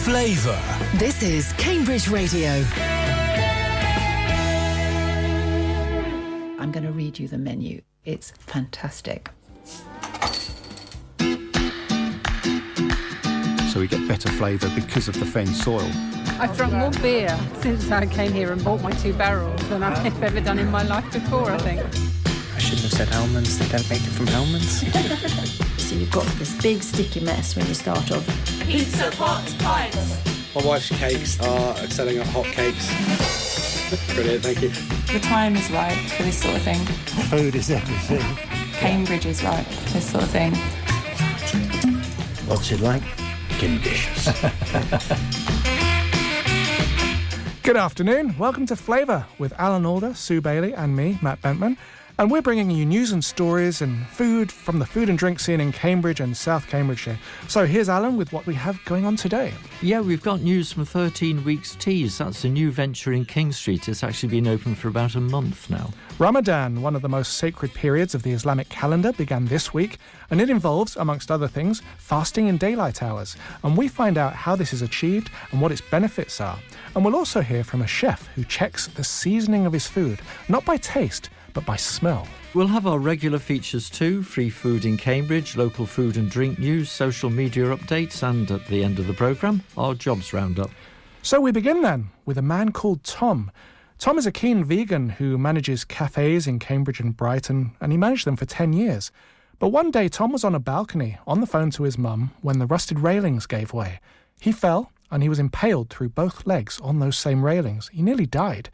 Flavour. This is Cambridge Radio. I'm going to read you the menu. It's fantastic. So we get better flavour because of the fen soil. I've drunk more beer since I came here and bought my 2 barrels than I've ever done in my life before, I think. I shouldn't have said almonds. They don't make it from almonds. So you've got this big sticky mess when you start off. Pizza pots, pints. My wife's cakes are excelling at hot cakes. Brilliant, thank you. The time is right for this sort of thing. Food is everything. Cambridge is right for this sort of thing. What's it like? Delicious. Good afternoon. Welcome to Flavour with Alan Alder, Sue Bailey and me, Matt Bentman. And we're bringing you news and stories and food from the food and drink scene in Cambridge and South Cambridgeshire. So here's Alan with what we have going on today. Yeah, we've got news from 13 Weeks Teas. That's a new venture in King Street. It's actually been open for about a month now. Ramadan, one of the most sacred periods of the Islamic calendar, began this week, and it involves, amongst other things, fasting in daylight hours. And we find out how this is achieved and what its benefits are. And we'll also hear from a chef who checks the seasoning of his food, not by taste, but by smell. We'll have our regular features too, free food in Cambridge, local food and drink news, social media updates, and at the end of the programme, our jobs roundup. So we begin then with a man called Tom. Tom is a keen vegan who manages cafes in Cambridge and Brighton, and he managed them for 10 years. But one day Tom was on a balcony on the phone to his mum when the rusted railings gave way. He fell and he was impaled through both legs on those same railings. He nearly died.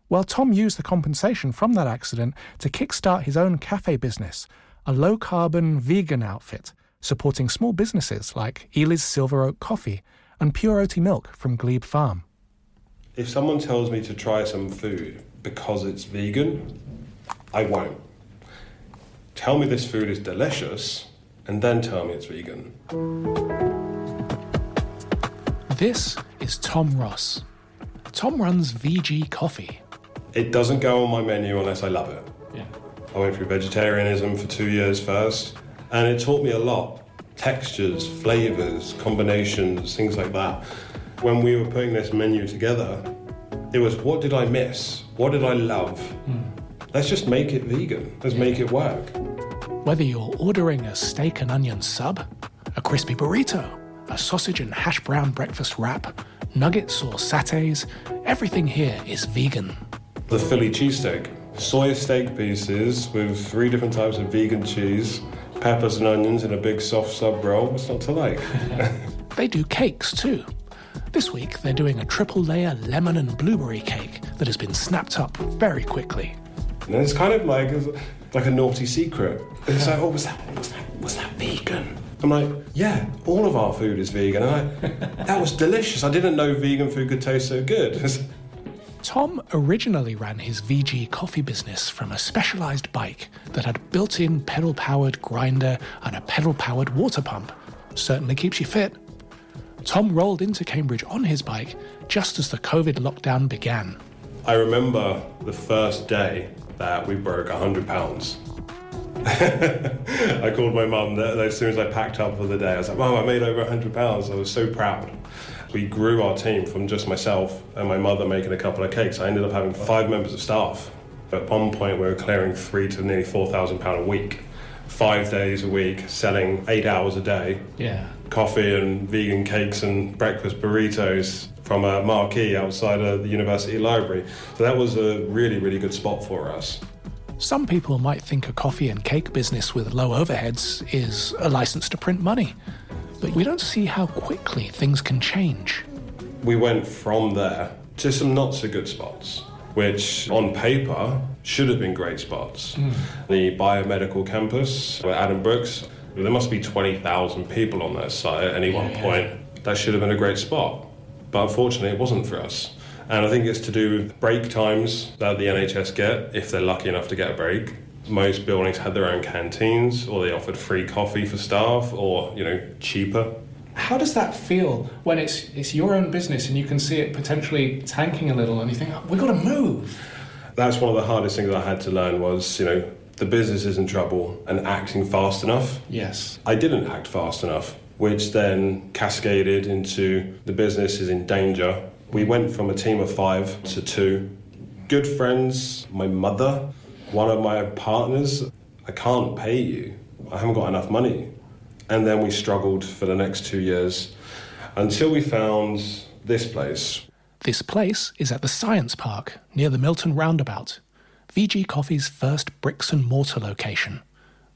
Well, Tom used the compensation from that accident to kickstart his own cafe business, a low-carbon vegan outfit, supporting small businesses like Ely's Silver Oak Coffee and Pure Oaty Milk from Glebe Farm. If someone tells me to try some food because it's vegan, I won't. Tell me this food is delicious, and then tell me it's vegan. This is Tom Ross. Tom runs VG Coffee. It doesn't go on my menu unless I love it. Yeah. I went through vegetarianism for 2 years first, and it taught me a lot. Textures, flavours, combinations, things like that. When we were putting this menu together, it was, what did I miss? What did I love? Let's just make it vegan. Let's make it work. Whether you're ordering a steak and onion sub, a crispy burrito, a sausage and hash brown breakfast wrap, nuggets or satays, everything here is vegan. The Philly cheesesteak. Soy steak pieces with 3 different types of vegan cheese, peppers and onions in a big soft sub roll. What's not to like? They do cakes too. This week they're doing a triple layer lemon and blueberry cake that has been snapped up very quickly. And it's kind of like a naughty secret. It's like, oh, was that vegan? I'm like, yeah, all of our food is vegan. And that was delicious. I didn't know vegan food could taste so good. Tom originally ran his VG coffee business from a specialised bike that had built-in pedal-powered grinder and a pedal-powered water pump. Certainly keeps you fit. Tom rolled into Cambridge on his bike just as the COVID lockdown began. I remember the first day that we broke £100. I called my mum as soon as I packed up for the day. I was like, Mum, I made over £100. I was so proud. We grew our team from just myself and my mother making a couple of cakes. I ended up having 5 members of staff. At one point, we were clearing £3,000 to nearly £4,000 a week. 5 days a week, selling 8 hours a day. Yeah. Coffee and vegan cakes and breakfast burritos from a marquee outside of the university library. So that was a really, really good spot for us. Some people might think a coffee and cake business with low overheads is a license to print money. But we don't see how quickly things can change. We went from there to some not so good spots, which on paper should have been great spots. The biomedical campus where Adam Brooks, there must be 20,000 people on that site at any one point. That should have been a great spot. But unfortunately, it wasn't for us. And I think it's to do with break times that the NHS get, if they're lucky enough to get a break. Most buildings had their own canteens, or they offered free coffee for staff, or, cheaper. How does that feel when it's your own business and you can see it potentially tanking a little and you think, we've got to move? That's one of the hardest things I had to learn was, the business is in trouble and acting fast enough. Yes. I didn't act fast enough. which then cascaded into the business is in danger. We went from a team of 5 to 2. Good friends, my mother, one of my partners, I can't pay you. I haven't got enough money. And then we struggled for the next 2 years until we found this place. This place is at the Science Park, near the Milton Roundabout, VG Coffee's first bricks and mortar location,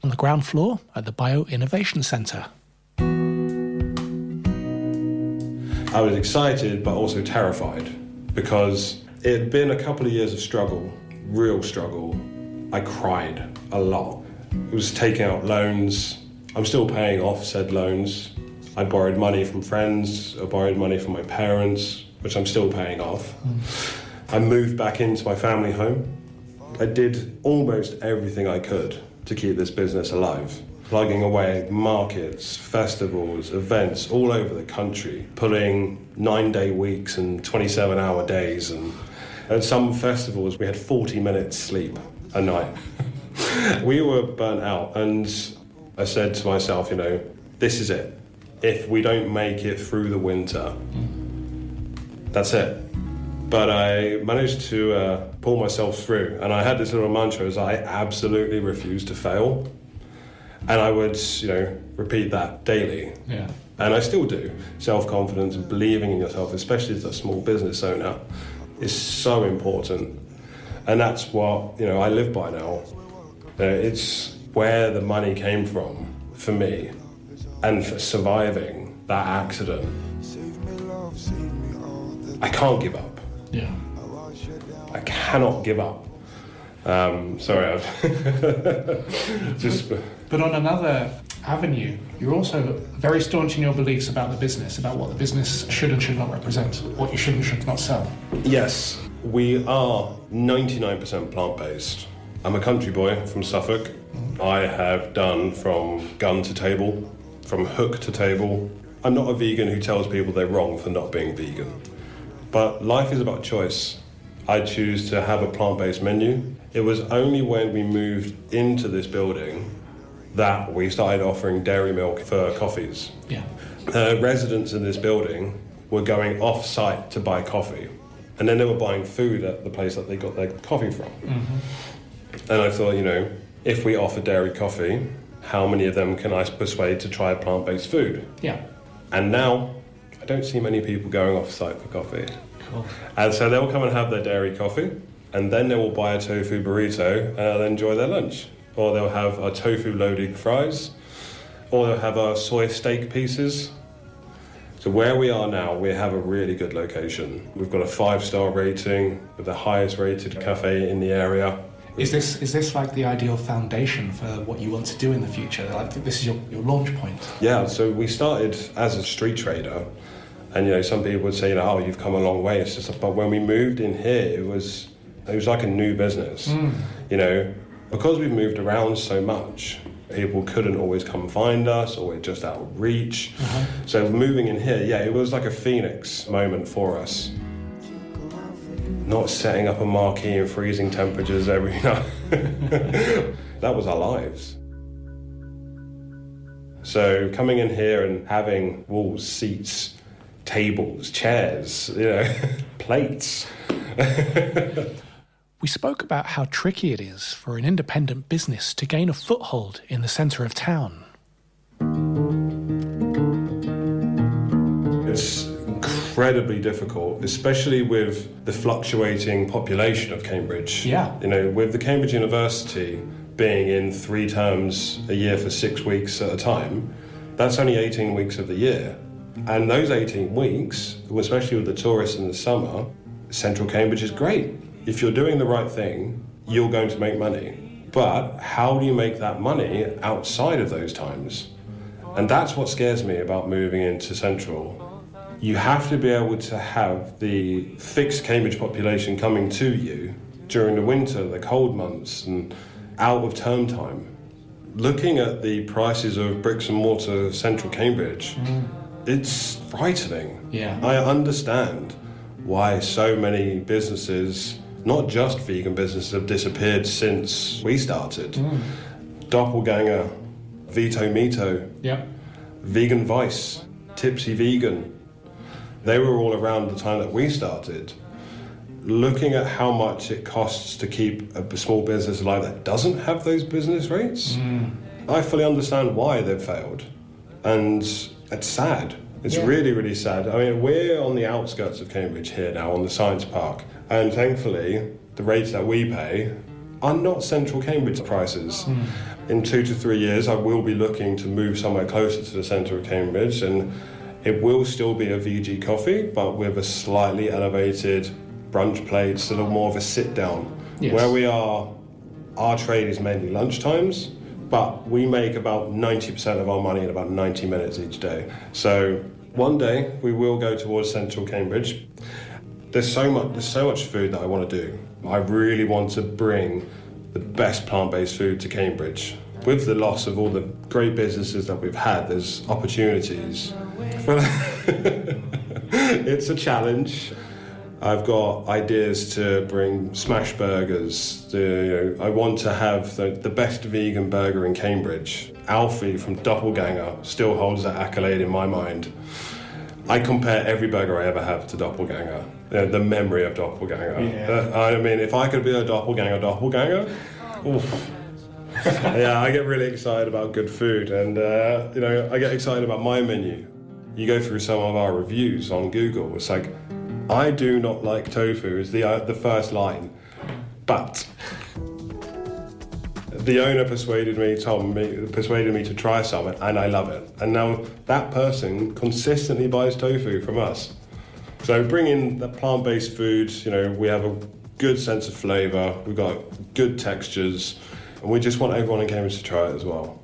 on the ground floor at the Bio Innovation Centre. I was excited but also terrified because it had been a couple of years of struggle, real struggle. I cried a lot. It was taking out loans. I'm still paying off said loans. I borrowed money from friends, I borrowed money from my parents, which I'm still paying off. I moved back into my family home. I did almost everything I could to keep this business alive. Plugging away at markets, festivals, events all over the country, pulling 9-day weeks and 27-hour days. And at some festivals, we had 40 minutes sleep a night. We were burnt out, and I said to myself, this is it. If we don't make it through the winter, that's it. But I managed to pull myself through, and I had this little mantra as I absolutely refuse to fail. And I would, repeat that daily. Yeah. And I still do. Self-confidence and believing in yourself, especially as a small business owner, is so important. And that's what, I live by now. It's where the money came from for me and for surviving that accident. I can't give up. Yeah. I cannot give up. Sorry, I've just... But on another avenue, you're also very staunch in your beliefs about the business, about what the business should and should not represent, what you should and should not sell. Yes, we are 99% plant-based. I'm a country boy from Suffolk. I have done from gun to table, from hook to table. I'm not a vegan who tells people they're wrong for not being vegan. But life is about choice. I choose to have a plant-based menu. It was only when we moved into this building that we started offering dairy milk for coffees. Yeah. Residents in this building were going off-site to buy coffee, and then they were buying food at the place that they got their coffee from. Mm-hmm. And I thought, if we offer dairy coffee, how many of them can I persuade to try plant-based food? Yeah. And now, I don't see many people going off-site for coffee. Cool. And so they'll come and have their dairy coffee, and then they will buy a tofu burrito and they'll enjoy their lunch. Or they'll have a tofu-loaded fries, or they'll have our soy steak pieces. So where we are now, we have a really good location. We've got a 5-star rating, with the highest rated cafe in the area. Is this like the ideal foundation for what you want to do in the future? Like this is your launch point? Yeah, so we started as a street trader, and some people would say, you've come a long way. It's just, but when we moved in here, it was like a new business. Because we've moved around so much, people couldn't always come find us, or we're just out of reach. Uh-huh. So moving in here, it was like a phoenix moment for us. Not setting up a marquee in freezing temperatures every night. That was our lives. So coming in here and having walls, seats, tables, chairs, plates. We spoke about how tricky it is for an independent business to gain a foothold in the centre of town. It's incredibly difficult, especially with the fluctuating population of Cambridge. Yeah. With the Cambridge University being in 3 terms a year for 6 weeks at a time, that's only 18 weeks of the year. And those 18 weeks, especially with the tourists in the summer, central Cambridge is great. If you're doing the right thing, you're going to make money. But how do you make that money outside of those times? And that's what scares me about moving into Central. You have to be able to have the fixed Cambridge population coming to you during the winter, the cold months, and out of term time. Looking at the prices of bricks and mortar Central Cambridge, it's frightening. Yeah. I understand why so many businesses, not just vegan businesses, have disappeared since we started. Doppelganger, Vito Mito. Yep. Vegan Vice, Tipsy Vegan. They were all around the time that we started. Looking at how much it costs to keep a small business alive that doesn't have those business rates, I fully understand why they've failed. And it's sad. It's really, really sad. I mean, we're on the outskirts of Cambridge here now, on the Science Park, and thankfully, the rates that we pay are not central Cambridge prices. In 2 to 3 years, I will be looking to move somewhere closer to the centre of Cambridge, and it will still be a VG coffee, but with a slightly elevated brunch plates, a little more of a sit-down. Yes. Where we are, our trade is mainly lunchtimes, but we make about 90% of our money in about 90 minutes each day. So one day we will go towards central Cambridge. There's so much food that I want to do. I really want to bring the best plant-based food to Cambridge. With the loss of all the great businesses that we've had, there's opportunities. It's a challenge. I've got ideas to bring smash burgers. I want to have the best vegan burger in Cambridge. Alfie from Doppelganger still holds that accolade in my mind. I compare every burger I ever have to Doppelganger. The memory of Doppelganger. Yeah. I mean, if I could be a doppelganger, oof. Yeah, I get really excited about good food, and I get excited about my menu. You go through some of our reviews on Google, it's like, I do not like tofu is the first line, but the owner persuaded me to try some, and I love it. And now that person consistently buys tofu from us. So bring in the plant-based foods, we have a good sense of flavour, we've got good textures, and we just want everyone in Cambridge to try it as well.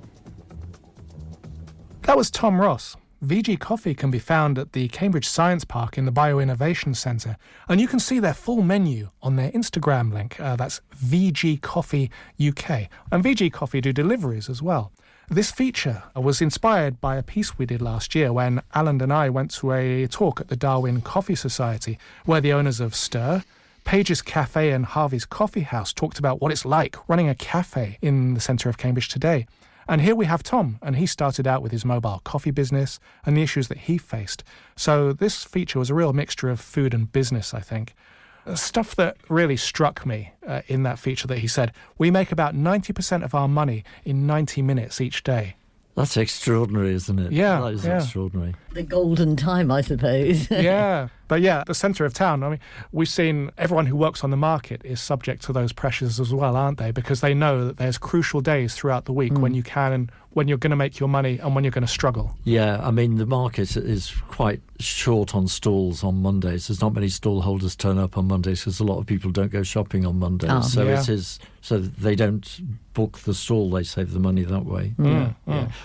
That was Tom Ross. VG Coffee can be found at the Cambridge Science Park in the Bioinnovation Centre, and you can see their full menu on their Instagram link. That's VG Coffee UK. And VG Coffee do deliveries as well. This feature was inspired by a piece we did last year when Alan and I went to a talk at the Darwin Coffee Society, where the owners of Stir, Page's Cafe and Harvey's Coffee House talked about what it's like running a cafe in the centre of Cambridge today. And here we have Tom, and he started out with his mobile coffee business and the issues that he faced. So this feature was a real mixture of food and business, I think. Stuff that really struck me in that feature that he said, we make about 90% of our money in 90 minutes each day. That's extraordinary, isn't it? Yeah. That is extraordinary. The golden time, I suppose. Yeah. But yeah, the centre of town, I mean, we've seen everyone who works on the market is subject to those pressures as well, aren't they? Because they know that there's crucial days throughout the week when you can and when you're going to make your money and when you're going to struggle. Yeah, I mean, the market is quite short on stalls on Mondays. There's not many stall holders turn up on Mondays because a lot of people don't go shopping on Mondays. So they don't book the stall, they save the money that way. Yeah.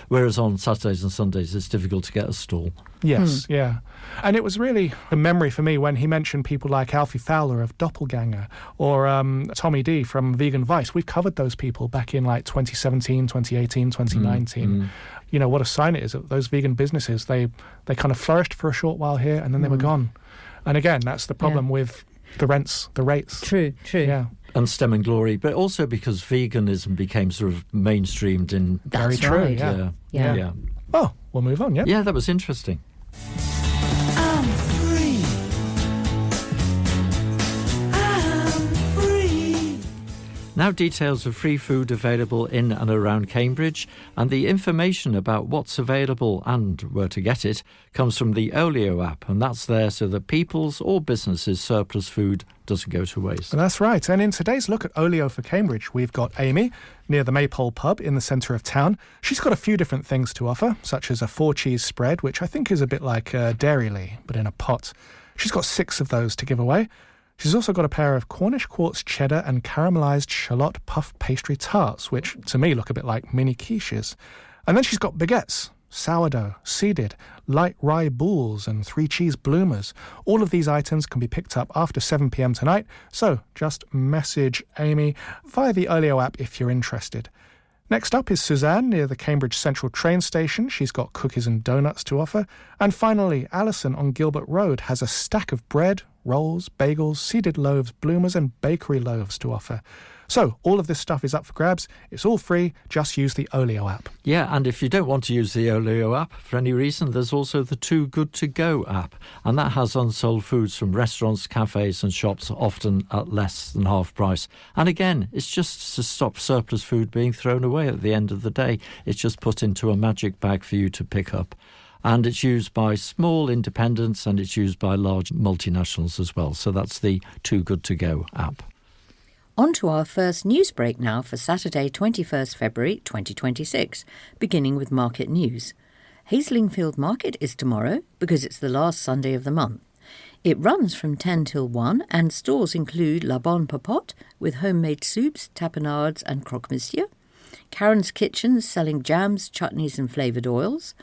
Whereas on Saturdays and Sundays, it's difficult to get a stall. Yes, yeah. And it was really a memory for me when he mentioned people like Alfie Fowler of Doppelganger or Tommy D from Vegan Vice. We've covered those people back in like 2017, 2018, 2019. You know, what a sign it is that those vegan businesses, they kind of flourished for a short while here and then they were gone. And again, that's the problem with the rates. True. Yeah. And Stem and Glory, but also because veganism became sort of mainstreamed in... Very true, right. Yeah. Well, we'll move on, yeah? Yeah, that was interesting. I'm free. Now details of free food available in and around Cambridge, and the information about what's available and where to get it comes from the Olio app, and that's there so that people's or businesses' surplus food doesn't go to waste. That's right, and in today's look at Olio for Cambridge, we've got Amy near the Maypole pub in the centre of town. She's got a few different things to offer, such as a 4-cheese spread, which I think is a bit like Dairyly, but in a pot. She's got 6 of those to give away. She's also got a pair of Cornish quartz cheddar and caramelised shallot puff pastry tarts, which to me look a bit like mini quiches. And then she's got baguettes, sourdough, seeded, light rye boules and 3-cheese bloomers. All of these items can be picked up after 7 p.m. tonight, so just message Amy via the Olio app if you're interested. Next up is Suzanne near the Cambridge Central train station. She's got cookies and donuts to offer. And finally, Alison on Gilbert Road has a stack of bread, rolls, bagels, seeded loaves, bloomers and bakery loaves to offer. So all of this stuff is up for grabs. It's all free. Just use the Olio app. Yeah, and if you don't want to use the Olio app for any reason, there's also the Too Good To Go app. And that has unsold foods from restaurants, cafes and shops, often at less than half price. And again, it's just to stop surplus food being thrown away at the end of the day. It's just put into a magic bag for you to pick up. And it's used by small independents and it's used by large multinationals as well. So that's the Too Good To Go app. On to our first news break now for Saturday, 21st February 2026, beginning with market news. Haslingfield Market is tomorrow because it's the last Sunday of the month. It runs from 10 till 1 and stores include La Bonne Popote with homemade soups, tapenades and croque-monsieur, Karen's Kitchens selling jams, chutneys and flavoured oils,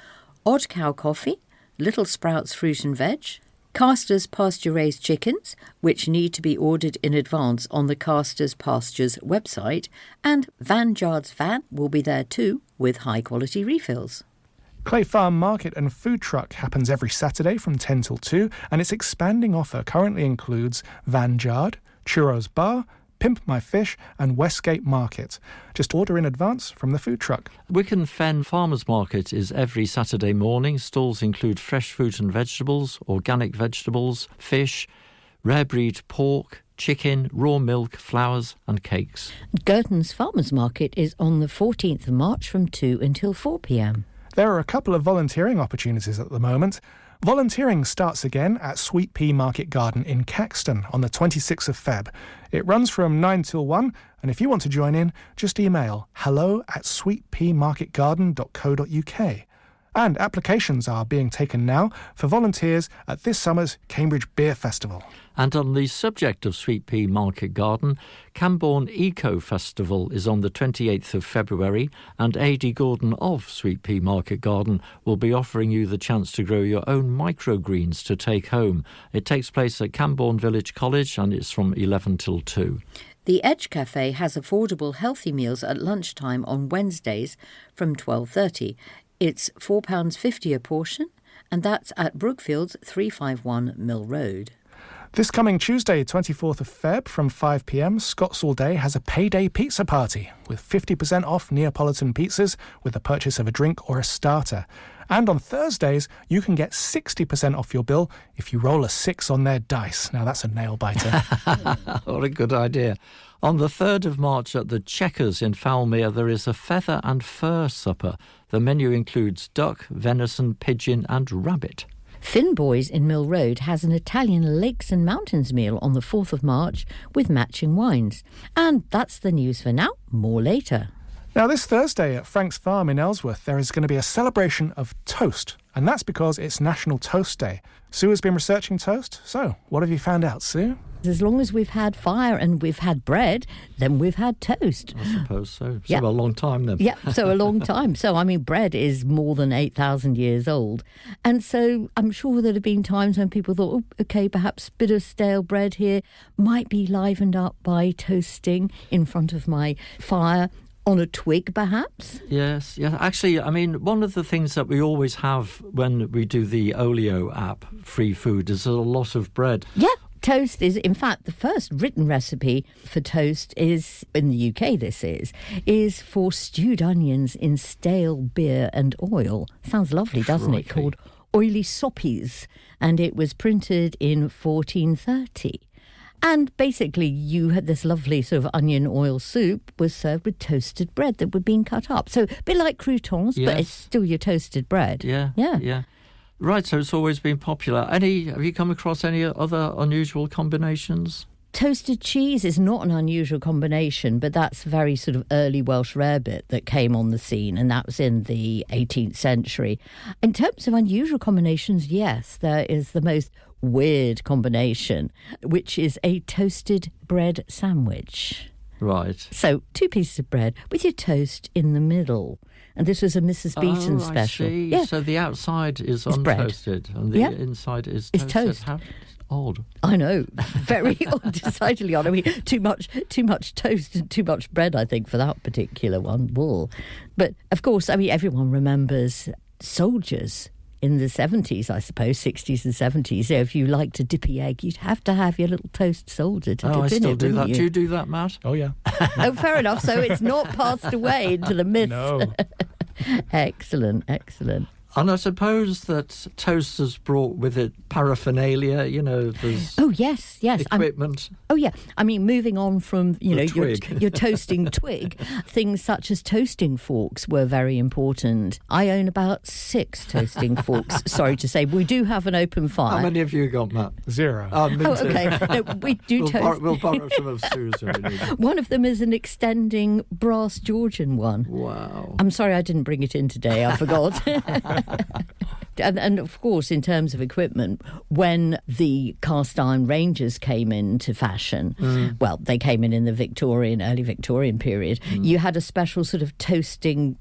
Odd Cow Coffee, Little Sprouts Fruit and Veg, Caster's pasture-raised chickens, which need to be ordered in advance on the Caster's Pastures website, and Vanguard's Van will be there too, with high-quality refills. Clay Farm Market and Food Truck happens every Saturday from 10 till 2, and its expanding offer currently includes Vanguard, Churros Bar, Pimp My Fish and Westgate Market. Just order in advance from the food truck. Wicken Fen Farmers Market is every Saturday morning. Stalls include fresh fruit and vegetables, organic vegetables, fish, rare breed pork, chicken, raw milk, flowers and cakes. Girton's Farmers Market is on the 14th of March from 2 until 4 p.m. There are a couple of volunteering opportunities at the moment. Volunteering starts again at Sweet Pea Market Garden in Caxton on the 26th of Feb. It runs from 9 till 1, and if you want to join in, just email hello@sweetpeamarketgarden.co.uk. And applications are being taken now for volunteers at this summer's Cambridge Beer Festival. And on the subject of Sweet Pea Market Garden, Camborne Eco Festival is on the 28th of February, and A.D. Gordon of Sweet Pea Market Garden will be offering you the chance to grow your own microgreens to take home. It takes place at Camborne Village College and it's from 11 till 2. The Edge Cafe has affordable healthy meals at lunchtime on Wednesdays from 12:30. It's £4.50 a portion, and that's at Brookfields 351 Mill Road. This coming Tuesday, 24th of Feb, from 5 p.m, Scots All Day has a payday pizza party with 50% off Neapolitan pizzas with the purchase of a drink or a starter. And on Thursdays, you can get 60% off your bill if you roll a 6 on their dice. Now, that's a nail-biter. What a good idea. On the 3rd of March at the Checkers in Falmere, there is a feather and fur supper. The menu includes duck, venison, pigeon and rabbit. Finn Boys in Mill Road has an Italian lakes and mountains meal on the 4th of March with matching wines. And that's the news for now. More later. Now, this Thursday at Frank's Farm in Ellsworth, there is going to be a celebration of toast. And that's because it's National Toast Day. Sue has been researching toast. So, what have you found out, Sue? As long as we've had fire and we've had bread, then we've had toast. I suppose so. So a long time then. Yeah, so a long time. So, I mean, bread is more than 8,000 years old. And so I'm sure there have been times when people thought, oh, OK, perhaps a bit of stale bread here might be livened up by toasting in front of my fire. On a twig, perhaps? Yes. Yeah. Actually, I mean, one of the things that we always have when we do the Olio app, free food, is a lot of bread. Yeah. Toast is, in fact, the first written recipe for toast is, in the UK this is for stewed onions in stale beer and oil. Sounds lovely, doesn't it? Called Oily Soppies. And it was printed in 1430. And basically, you had this lovely sort of onion oil soup was served with toasted bread that were being cut up. So a bit like croutons, but it's still your toasted bread. Yeah. Right, so it's always been popular. Have you come across any other unusual combinations? Toasted cheese is not an unusual combination, but that's a very sort of early Welsh rarebit that came on the scene, and that was in the 18th century. In terms of unusual combinations, yes, there is the most weird combination, which is a toasted bread sandwich. Right. So 2 pieces of bread with your toast in the middle. And this was a Mrs. Beeton special. I see. Yeah. So the outside is untoasted and the inside is toasted. It's toast. How odd. I know. Very odd, decidedly odd. I mean, too much toast and too much bread, I think, for that particular one. Wool. But, of course, I mean, everyone remembers soldiers in the 70s, I suppose, 60s and 70s. So if you liked a dippy egg, you'd have to have your little toast soldier to dip in it. I still do that. You? Do you do that, Matt? Oh, yeah. Oh, fair enough. So it's not passed away into the myths. No. Excellent. And I suppose that toast has brought with it paraphernalia, there's yes. equipment. I mean, moving on from, your toasting twig, things such as toasting forks were very important. I own about 6 toasting forks, sorry to say. We do have an open fire. How many have you got, Matt? 0. Me too. Okay. No, we do toast. We'll borrow some of Sue's when we need it. One of them is an extending brass Georgian one. Wow. I'm sorry I didn't bring it in today. I forgot. And of course, in terms of equipment, when the cast iron ranges came into fashion, well, they came in the early Victorian period, you had a special sort of toasting,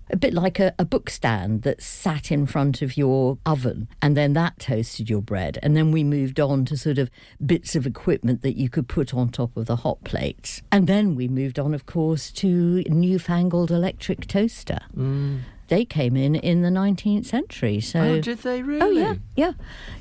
a bit like a book stand that sat in front of your oven, and then that toasted your bread. And then we moved on to sort of bits of equipment that you could put on top of the hot plates. And then we moved on, of course, to newfangled electric toaster. They came in the 19th century. So, oh, did they really? Oh,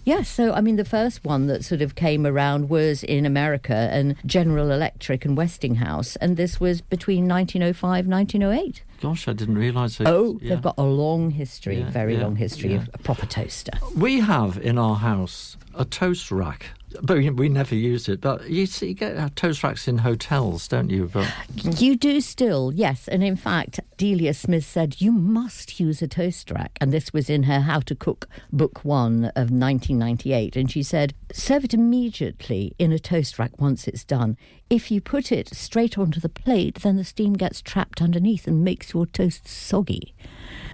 yeah. So, I mean, the first one that sort of came around was in America, and General Electric and Westinghouse, and this was between 1905 and 1908. Gosh, I didn't realise it. Oh, they've got a long history, long history of a proper toaster. We have in our house a toast rack. But we never use it. But you get toast racks in hotels, don't you? But you do still, yes. And in fact, Delia Smith said, you must use a toast rack. And this was in her How to Cook Book 1 of 1998. And she said, serve it immediately in a toast rack once it's done. If you put it straight onto the plate, then the steam gets trapped underneath and makes your toast soggy.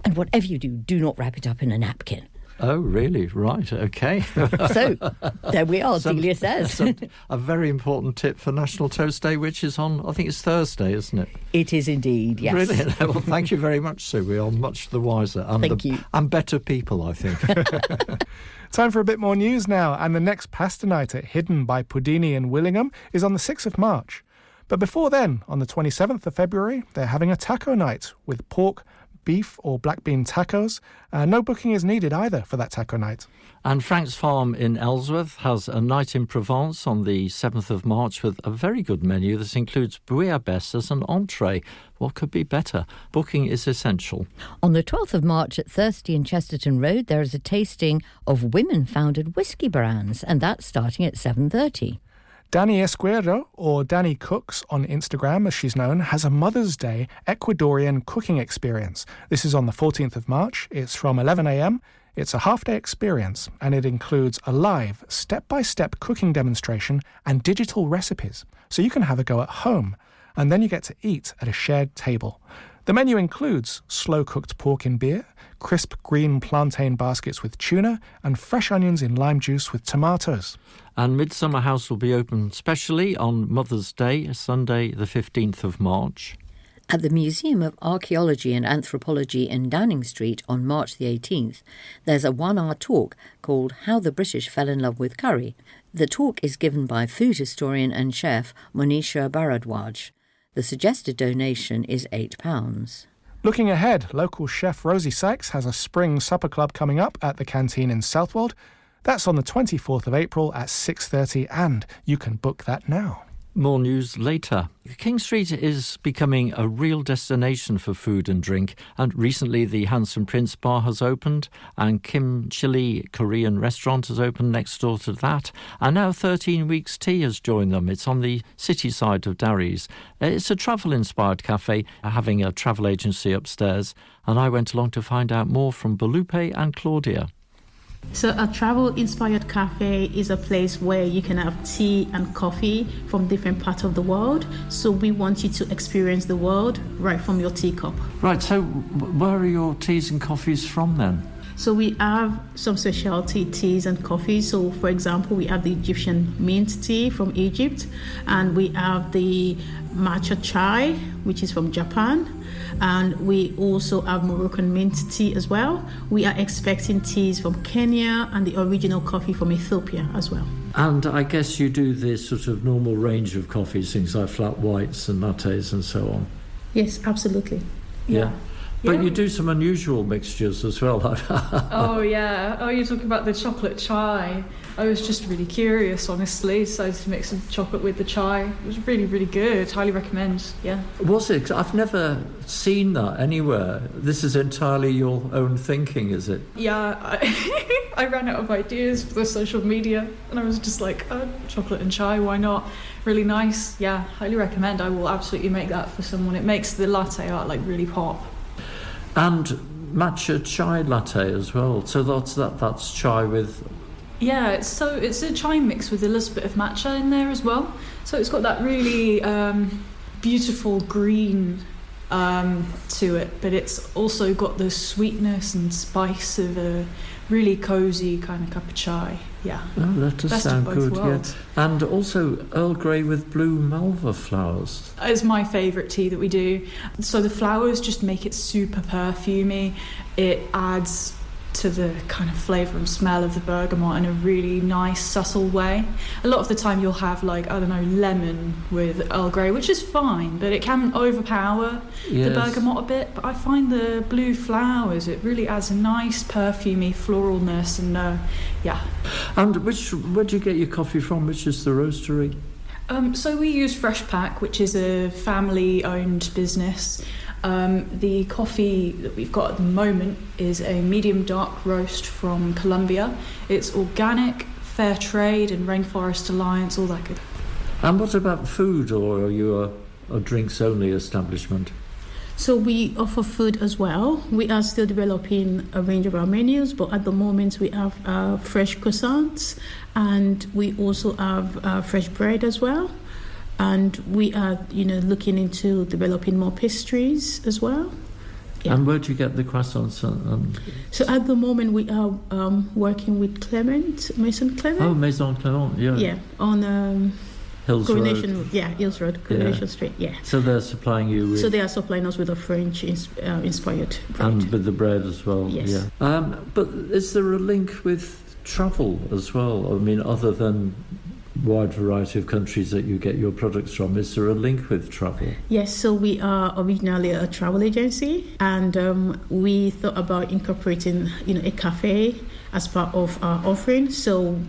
And whatever you do, do not wrap it up in a napkin. Oh, really? Right, OK. So, there we are, Delia says. A very important tip for National Toast Day, which is on, I think it's Thursday, isn't it? It is indeed, yes. Brilliant. Well, thank you very much, Sue. We are much the wiser. Thank you. And better people, I think. Time for a bit more news now, and the next pasta night at Hidden by Pudini in Willingham is on the 6th of March. But before then, on the 27th of February, they're having a taco night with pork, beef or black bean tacos. No booking is needed either for that taco night. And Frank's Farm in Ellsworth has a night in Provence on the 7th of March with a very good menu that includes bouillabaisse as an entree. What could be better? Booking is essential. On the 12th of March at Thirsty and Chesterton Road, there is a tasting of women-founded whisky brands, and that's starting at 7:30. Dani Escuero, or Dani Cooks on Instagram as she's known, has a Mother's Day Ecuadorian cooking experience. This is on the 14th of March. It's from 11 a.m. It's a half-day experience, and it includes a live, step-by-step cooking demonstration and digital recipes, so you can have a go at home, and then you get to eat at a shared table. The menu includes slow-cooked pork in beer, crisp green plantain baskets with tuna, and fresh onions in lime juice with tomatoes. And Midsummer House will be open specially on Mother's Day, Sunday the 15th of March. At the Museum of Archaeology and Anthropology in Downing Street on March the 18th, there's a 1-hour talk called How the British Fell in Love with Curry. The talk is given by food historian and chef Monisha Bharadwaj. The suggested donation is £8. Looking ahead, local chef Rosie Sykes has a spring supper club coming up at the canteen in Southwold. That's on the 24th of April at 6:30, and you can book that now. More news later. King Street is becoming a real destination for food and drink, and recently the Handsome Prince Bar has opened, and Kim Chili Korean restaurant has opened next door to that, and now 13 Weeks Tea has joined them. It's on the city side of Darries. It's a travel-inspired cafe, having a travel agency upstairs, and I went along to find out more from Belupe and Claudia. So a travel-inspired cafe is a place where you can have tea and coffee from different parts of the world. So we want you to experience the world right from your teacup. Right, so where are your teas and coffees from then? So we have some specialty teas and coffees. So for example, we have the Egyptian mint tea from Egypt, and we have the matcha chai, which is from Japan. And we also have Moroccan mint tea as well. We are expecting teas from Kenya and the original coffee from Ethiopia as well. And I guess you do this sort of normal range of coffees, things like flat whites and lattes and so on. Yes, absolutely. Yeah. But you do some unusual mixtures as well. Oh, yeah. Oh, you're talking about the chocolate chai. I was just really curious, honestly, so to mix some chocolate with the chai. It was really, really good. Highly recommend, yeah. Was it? I've never seen that anywhere. This is entirely your own thinking, is it? Yeah, I ran out of ideas for the social media, and I was just like, chocolate and chai, why not? Really nice. Yeah, highly recommend. I will absolutely make that for someone. It makes the latte art like really pop. And matcha chai latte as well. So that's chai with... Yeah, it's a chai mix with a little bit of matcha in there as well. So it's got that really beautiful green to it, but it's also got the sweetness and spice of a really cosy kind of cup of chai. Yeah. Oh, that does sound good. Yeah. And also Earl Grey with blue malva flowers. It's my favourite tea that we do. So the flowers just make it super perfumey. It adds to the kind of flavour and smell of the bergamot in a really nice, subtle way. A lot of the time you'll have, like, I don't know, lemon with Earl Grey, which is fine, but it can overpower the bergamot a bit. But I find the blue flowers, it really adds a nice perfumey floralness, and yeah. And where do you get your coffee from? Which is the roastery? So we use Fresh Pack, which is a family-owned business. The coffee that we've got at the moment is a medium dark roast from Colombia. It's organic, fair trade, and Rainforest Alliance, all that good. And what about food, or are you a drinks-only establishment? So we offer food as well. We are still developing a range of our menus, but at the moment we have fresh croissants, and we also have fresh bread as well. And we are, looking into developing more pastries as well. Yeah. And where do you get the croissants? So at the moment we are working with Maison Clement. Oh, Maison Clement, yeah. Yeah, on Hills Coronation Road. Yeah, Hills Road, Coronation Street, yeah. So they're supplying you with... So they are supplying us with a French-inspired bread. And with the bread as well, yes. Yeah. But is there a link with travel as well? I mean, other than wide variety of countries that you get your products from, is there a link with travel? Yes, so we are originally a travel agency, and we thought about incorporating a cafe as part of our offering. So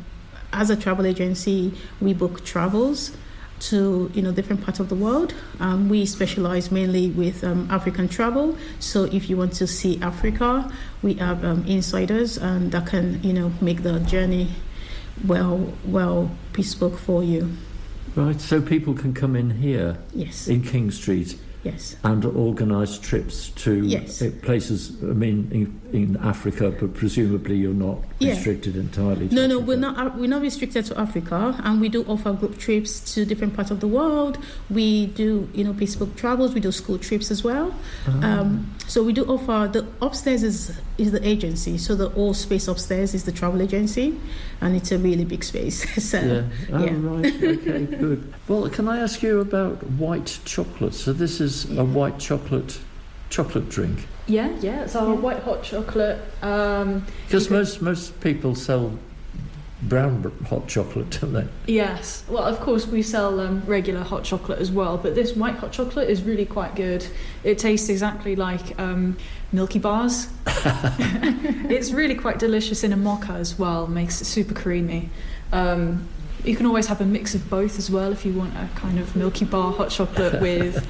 as a travel agency, we book travels to different parts of the world. We specialize mainly with African travel, so if you want to see Africa, we have insiders, and that can make the journey well bespoke for you. Right, so people can come in here, yes, in King Street, yes, and organise trips to places. I mean, in Africa, but presumably you're not restricted entirely to No, Africa. we're not restricted to Africa, and we do offer group trips to different parts of the world. We do bespoke travels. We do school trips as well. So we do offer. The upstairs is the agency, so the whole space upstairs is the travel agency, and it's a really big space. So right, okay, good. Well, can I ask you about white chocolate? So this is a white chocolate drink. Yeah, it's our white hot chocolate. Because most people sell brown hot chocolate, don't they? Yes. Well, of course, we sell regular hot chocolate as well, but this white hot chocolate is really quite good. It tastes exactly like Milky Bars. It's really quite delicious in a mocha as well, makes it super creamy. You can always have a mix of both as well if you want a kind of Milky Bar hot chocolate with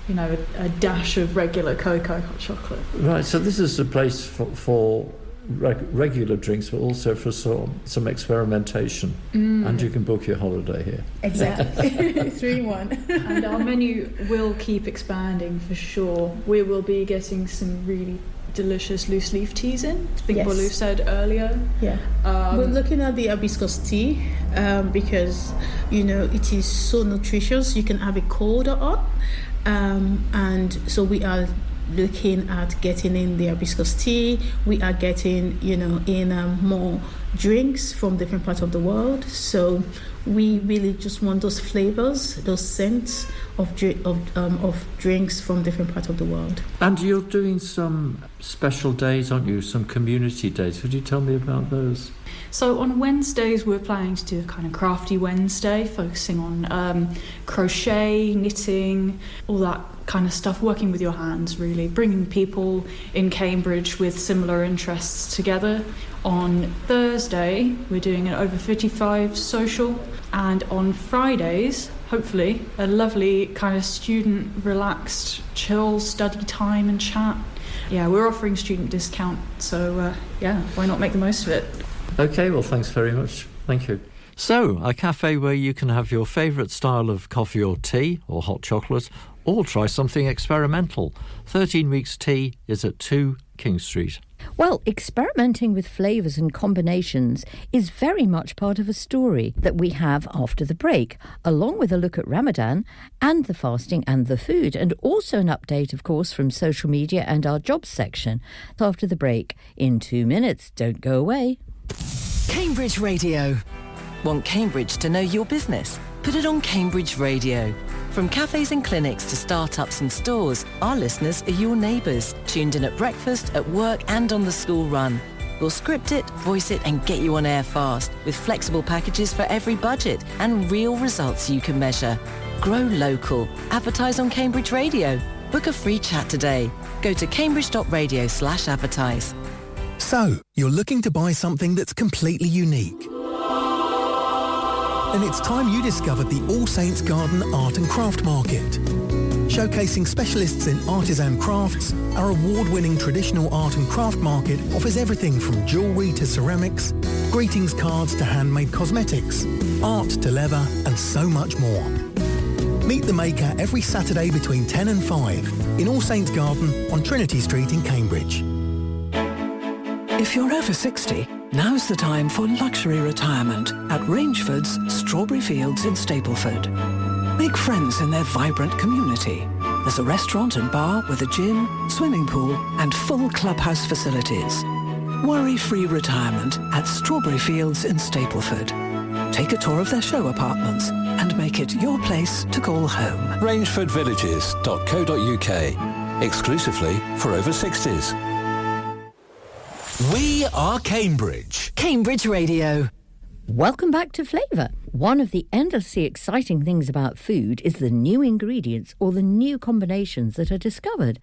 a dash of regular cocoa hot chocolate. Right, so this is a place for regular drinks, but also for some experimentation. And you can book your holiday here. Exactly. 3-in-1. And our menu will keep expanding for sure. We will be getting some really delicious loose leaf teas in. I think Bolu said earlier. Yeah. We're looking at the hibiscus tea because it is so nutritious. You can have it cold or hot. And so we are looking at getting in the hibiscus tea. We are getting in more drinks from different parts of the world. So we really just want those flavors, those scents of drinks from different parts of the world. And you're doing some special days, aren't you? Some community days. Could you tell me about those? So on Wednesdays, we're planning to do a kind of crafty Wednesday, focusing on crochet, knitting, all that kind of stuff, working with your hands, really, bringing people in Cambridge with similar interests together. On Thursday, we're doing an over 55 social, and on Fridays, hopefully, a lovely kind of student relaxed, chill study time and chat. Yeah, we're offering student discount, so why not make the most of it? OK, well, thanks very much. Thank you. So, a cafe where you can have your favourite style of coffee or tea or hot chocolate, or try something experimental. 13 Weeks Tea is at 2 King Street. Well, experimenting with flavours and combinations is very much part of a story that we have after the break, along with a look at Ramadan and the fasting and the food, and also an update, of course, from social media and our jobs section. After the break, in 2 minutes. Don't go away. Cambridge Radio. Want Cambridge to know your business? Put it on Cambridge Radio. From cafes and clinics to startups and stores, our listeners are your neighbours, tuned in at breakfast, at work and on the school run. We'll script it, voice it and get you on air fast, with flexible packages for every budget and real results you can measure. Grow local. Advertise on Cambridge Radio. Book a free chat today. Go to cambridge.radio/advertise. So, you're looking to buy something that's completely unique. And it's time you discovered the All Saints Garden Art and Craft Market. Showcasing specialists in artisan crafts, our award-winning traditional art and craft market offers everything from jewellery to ceramics, greetings cards to handmade cosmetics, art to leather and so much more. Meet the maker every Saturday between 10 and 5 in All Saints Garden on Trinity Street in Cambridge. If you're over 60, now's the time for luxury retirement at Rangeford's Strawberry Fields in Stapleford. Make friends in their vibrant community. There's a restaurant and bar with a gym, swimming pool and full clubhouse facilities. Worry-free retirement at Strawberry Fields in Stapleford. Take a tour of their show apartments and make it your place to call home. RangefordVillages.co.uk. Exclusively for over 60s. We are Cambridge. Cambridge Radio. Welcome back to Flavour. One of the endlessly exciting things about food is the new ingredients or the new combinations that are discovered.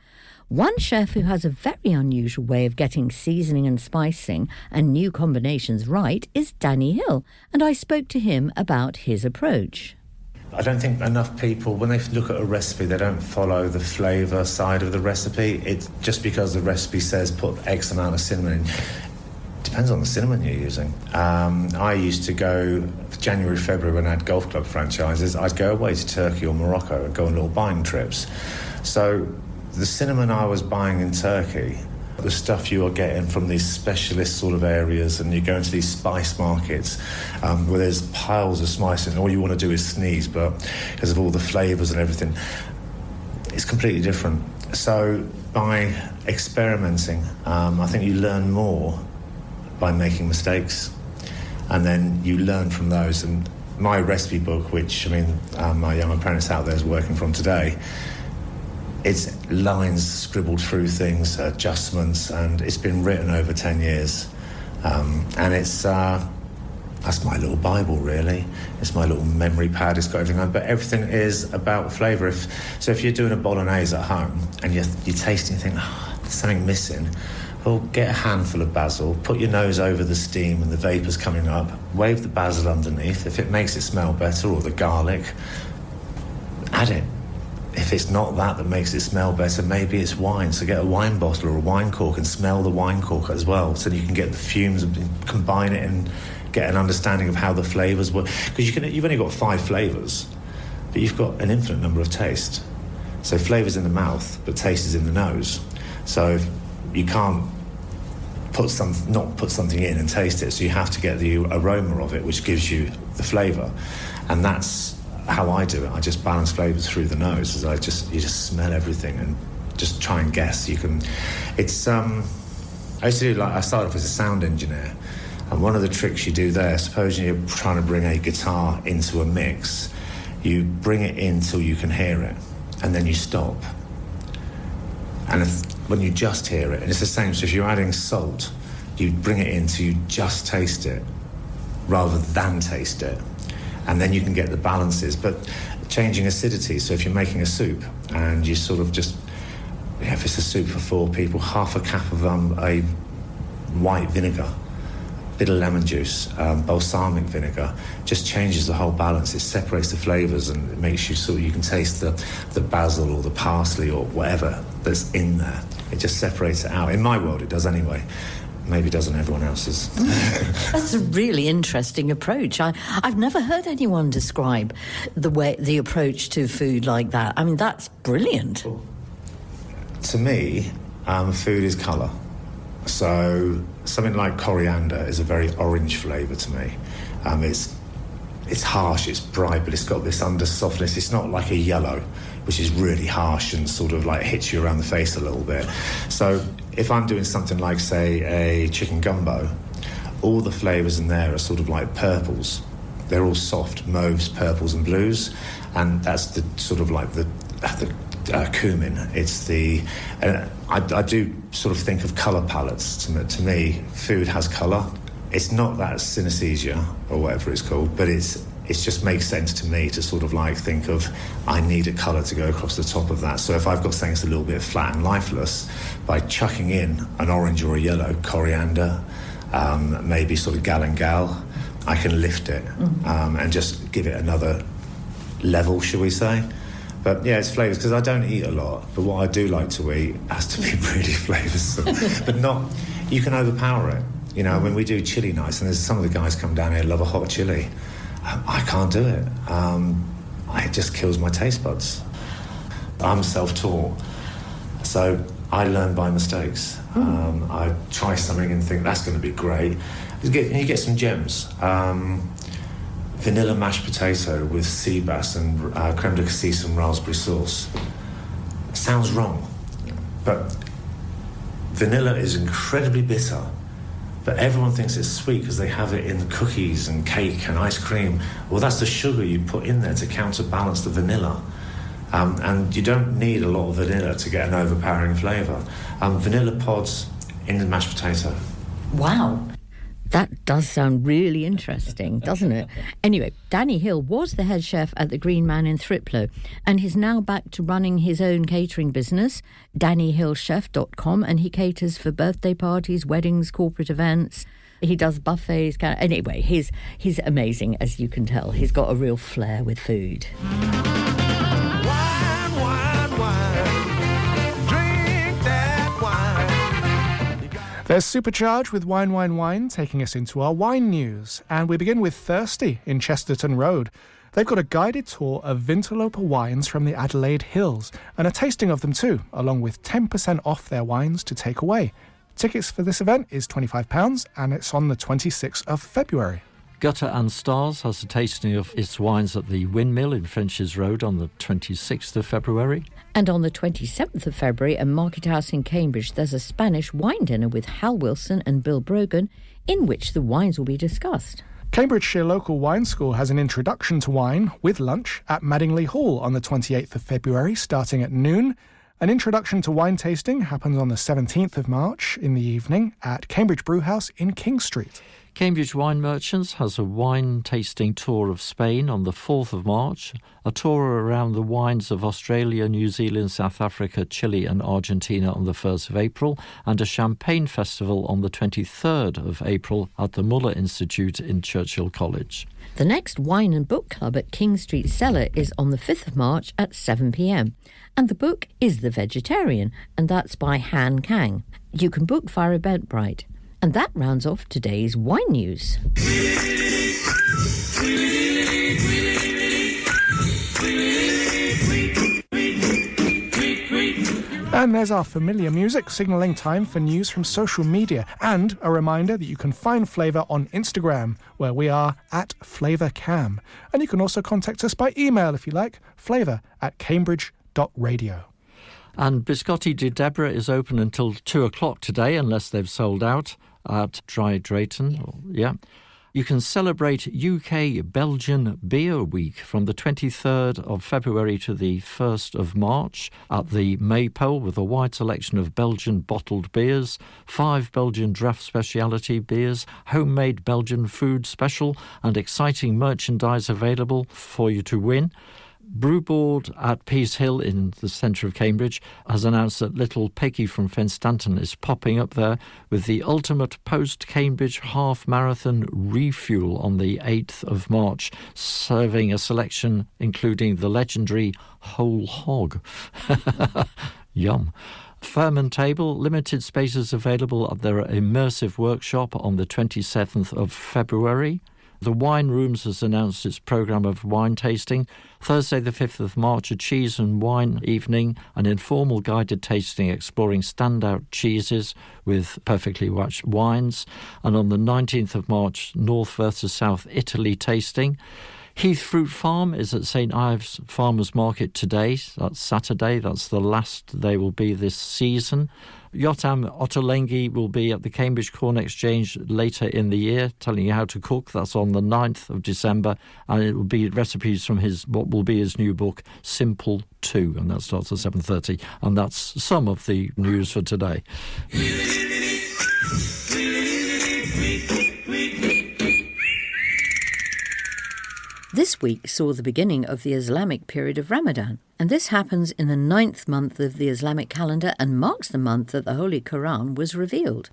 One chef who has a very unusual way of getting seasoning and spicing and new combinations right is Danny Hill, and I spoke to him about his approach. I don't think enough people, when they look at a recipe, they don't follow the flavour side of the recipe. It's just because the recipe says put X amount of cinnamon in. Depends on the cinnamon you're using. I used to go, January, February, when I had golf club franchises, I'd go away to Turkey or Morocco and go on little buying trips. So the cinnamon I was buying in Turkey, the stuff you are getting from these specialist sort of areas, and you go into these spice markets where there's piles of spice and all you want to do is sneeze, but because of all the flavours and everything, it's completely different. So by experimenting, I think you learn more by making mistakes, and then you learn from those. And my recipe book, which my young apprentice out there is working from today, it's lines scribbled through things, adjustments, and it's been written over 10 years. And it's that's my little Bible, really. It's my little memory pad. It's got everything on, but everything is about flavour. If you're doing a bolognese at home and you taste and you think, there's something missing, well, get a handful of basil, put your nose over the steam and the vapours coming up, wave the basil underneath. If it makes it smell better, or the garlic, add it. If it's not that makes it smell better, maybe it's wine. So get a wine bottle or a wine cork and smell the wine cork as well, so you can get the fumes and combine it and get an understanding of how the flavours work. Because you've only got 5 flavours, but you've got an infinite number of tastes. So flavour's in the mouth, but taste is in the nose. So you can't not put something in and taste it. So you have to get the aroma of it, which gives you the flavour, and that's how I do it. I just balance flavours through the nose. As you just smell everything and just try and guess. I used to do I started off as a sound engineer, and one of the tricks you do there, supposing you're trying to bring a guitar into a mix, you bring it in till you can hear it, and then you stop. And when you just hear it, and it's the same. So if you're adding salt, you bring it in till you just taste it, rather than taste it. and then you can get the balances. But changing acidity, so if you're making a soup and you sort of just, if it's a soup for 4 people, half a cup of a white vinegar, bit of lemon juice, balsamic vinegar, just changes the whole balance. It separates the flavours and it makes you sort of, you can taste the basil or the parsley or whatever that's in there. It just separates it out. In my world, it does anyway. Maybe doesn't everyone else's. That's a really interesting approach. I've never heard anyone describe the approach to food like that. I mean, that's brilliant. To me, food is colour. So something like coriander is a very orange flavour to me. It's harsh, it's bright, but it's got this under softness. It's not like a yellow, which is really harsh and sort of like hits you around the face a little bit. So if I'm doing something like, say, a chicken gumbo, all the flavours in there are sort of like purples. They're all soft, mauves, purples and blues, and that's the sort of like the cumin. It's the... I do sort of think of colour palettes. To me, food has colour. It's not that synesthesia or whatever it's called, but it just makes sense to me to sort of like think of, I need a colour to go across the top of that. So if I've got something that's a little bit flat and lifeless, by chucking in an orange or a yellow, coriander, maybe sort of galangal, I can lift it and just give it another level, shall we say. But yeah, it's flavours, because I don't eat a lot, but what I do like to eat has to be really flavoursome. But not, you can overpower it. You know, when we do chilli nights, and there's some of the guys come down here love a hot chilli, I can't do it. It just kills my taste buds. I'm self-taught, so I learn by mistakes. I try something and think that's going to be great. You get some gems. Vanilla mashed potato with sea bass and creme de cassis and raspberry sauce. Sounds wrong, but vanilla is incredibly bitter, but everyone thinks it's sweet because they have it in cookies and cake and ice cream. Well, that's the sugar you put in there to counterbalance the vanilla. And you don't need a lot of vanilla to get an overpowering flavour. Vanilla pods in the mashed potato. Wow. That does sound really interesting, doesn't it? Anyway, Danny Hill was the head chef at the Green Man in Thriplow, and he's now back to running his own catering business, DannyHillChef.com, and he caters for birthday parties, weddings, corporate events. He does buffets. Anyway, he's amazing, as you can tell. He's got a real flair with food. There's Supercharge with Wine, Wine, Wine, taking us into our wine news. And we begin with Thirsty in Chesterton Road. They've got a guided tour of Vinterloper wines from the Adelaide Hills, and a tasting of them too, along with 10% off their wines to take away. Tickets for this event is £25, and it's on the 26th of February. Gutter and Stars has a tasting of its wines at the Windmill in French's Road on the 26th of February. And on the 27th of February at Market House in Cambridge, there's a Spanish wine dinner with Hal Wilson and Bill Brogan, in which the wines will be discussed. Cambridgeshire Local Wine School has an introduction to wine with lunch at Madingley Hall on the 28th of February, starting at noon. An introduction to wine tasting happens on the 17th of March in the evening at Cambridge Brewhouse in King Street. Cambridge Wine Merchants has a wine tasting tour of Spain on the 4th of March, a tour around the wines of Australia, New Zealand, South Africa, Chile and Argentina on the 1st of April, and a champagne festival on the 23rd of April at the Muller Institute in Churchill College. The next Wine and Book Club at King Street Cellar is on the 5th of March at 7 p.m. And the book is The Vegetarian, and that's by Han Kang. You can book via Eventbrite. And that rounds off today's wine news. And there's our familiar music, signalling time for news from social media. And a reminder that you can find Flavour on Instagram, where we are at FlavourCam. And you can also contact us by email if you like, flavour@cambridge.radio. And Biscotti di Deborah is open until 2 o'clock today, unless they've sold out, at Dry Drayton. Yeah. You can celebrate UK-Belgian Beer Week from the 23rd of February to the 1st of March at the Maypole with a wide selection of Belgian bottled beers, 5 Belgian draft specialty beers, homemade Belgian food special and exciting merchandise available for you to win. Brewboard at Peace Hill in the centre of Cambridge has announced that little Peggy from Fenstanton is popping up there with the ultimate post-Cambridge half-marathon refuel on the 8th of March, serving a selection including the legendary whole hog. Yum. Fermentable, limited spaces available at their immersive workshop on the 27th of February. The Wine Rooms has announced its programme of wine tasting. Thursday the 5th of March, a cheese and wine evening, an informal guided tasting exploring standout cheeses with perfectly watched wines. And on the 19th of March, North versus South Italy tasting. Heath Fruit Farm is at St Ives Farmers Market today. That's Saturday. That's the last they will be this season. Yotam Ottolenghi will be at the Cambridge Corn Exchange later in the year, telling you how to cook. That's on the 9th of December, and it will be recipes from what will be his new book, Simple 2, and that starts at 7:30. And that's some of the news for today. This week saw the beginning of the Islamic period of Ramadan, and this happens in the 9th month of the Islamic calendar and marks the month that the Holy Quran was revealed.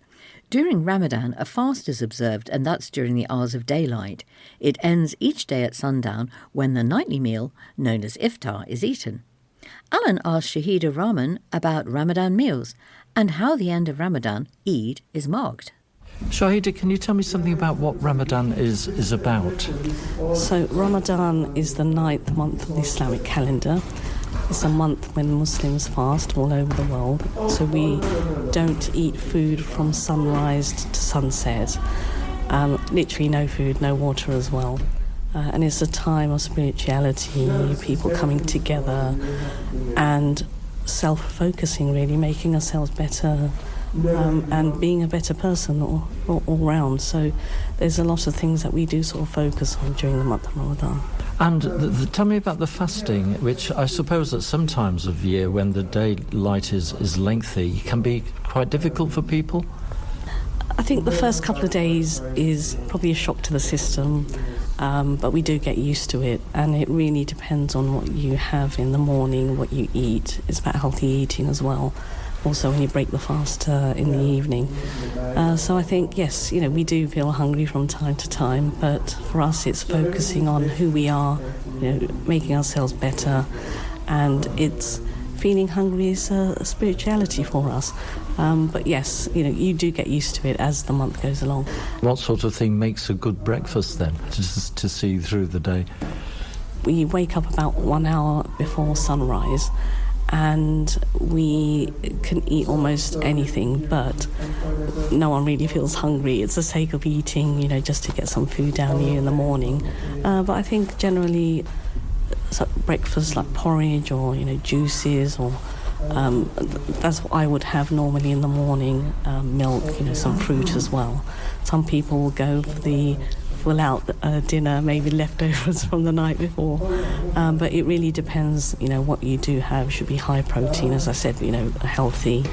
During Ramadan, a fast is observed, and that's during the hours of daylight. It ends each day at sundown when the nightly meal, known as iftar, is eaten. Alan asked Shahida Rahman about Ramadan meals and how the end of Ramadan, Eid, is marked. Shahida, can you tell me something about what Ramadan is about? So Ramadan is the 9th month of the Islamic calendar. It's a month when Muslims fast all over the world. So we don't eat food from sunrise to sunset. Literally no food, no water as well. And it's a time of spirituality, people coming together and self-focusing, really, making ourselves better and being a better person all round. So there's a lot of things that we do sort of focus on during the month of Ramadan. And tell me about the fasting, which I suppose at some times of year when the daylight is lengthy can be quite difficult for people. I think the first couple of days is probably a shock to the system, but we do get used to it, and it really depends on what you have in the morning, what you eat. It's about healthy eating as well. Also, when you break the fast in the evening. So I think, yes, we do feel hungry from time to time, but for us it's focusing on who we are, making ourselves better, and it's feeling hungry is a spirituality for us. But yes, you do get used to it as the month goes along. What sort of thing makes a good breakfast then, to see through the day? We wake up about 1 hour before sunrise, and we can eat almost anything, but no one really feels hungry. It's the sake of eating, just to get some food down here in the morning. But I think generally breakfast like porridge or, juices or that's what I would have normally in the morning, milk, some fruit as well. Some people will go for the full-out dinner, maybe leftovers from the night before. But it really depends, what you do have. Should be high protein, as I said, healthy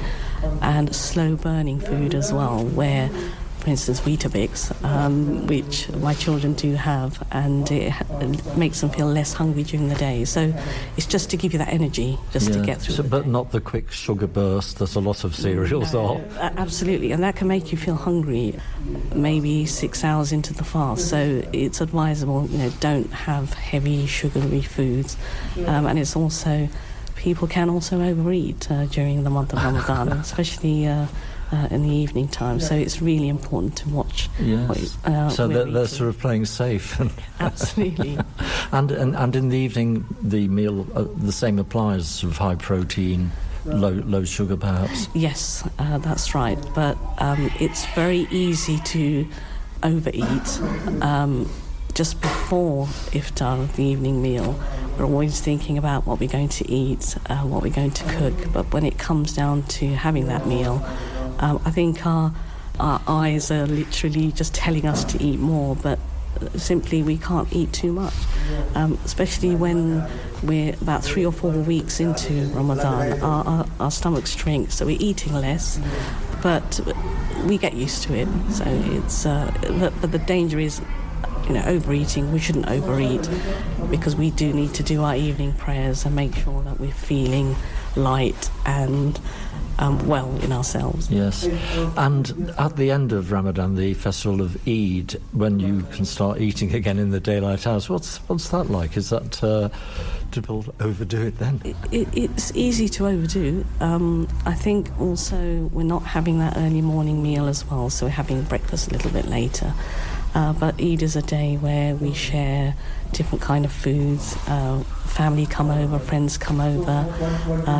and slow-burning food as well, where, for instance, Weetabix, which my children do have, and it makes them feel less hungry during the day. So it's just to give you that energy, to get through the But day. not the quick sugar burst that a lot of cereals are. Absolutely, and that can make you feel hungry maybe 6 hours into the fast. So it's advisable, don't have heavy sugary foods. And it's also, people can also overeat during the month of Ramadan, especially in the evening time, so it's really important to watch. Yes. So they're sort of playing safe. Absolutely. and in the evening, the meal, the same applies, sort of high protein, low sugar perhaps? Yes, that's right. But it's very easy to overeat. Just before iftar, the evening meal, we're always thinking about what we're going to eat, what we're going to cook. But when it comes down to having that meal, I think our Our eyes are literally just telling us to eat more, but simply we can't eat too much, especially when we're about 3 or 4 weeks into Ramadan. Our stomachs shrink, so we're eating less, but we get used to it. So it's but the danger is, overeating. We shouldn't overeat, because we do need to do our evening prayers and make sure that we're feeling light and well in ourselves. Yes. And at the end of Ramadan, the festival of Eid, when you can start eating again in the daylight hours, what's that like? Is that do people overdo it then? It's easy to overdo. I think also we're not having that early morning meal as well, so we're having breakfast a little bit later. But Eid is a day where we share different kind of foods. Family come over, friends come over.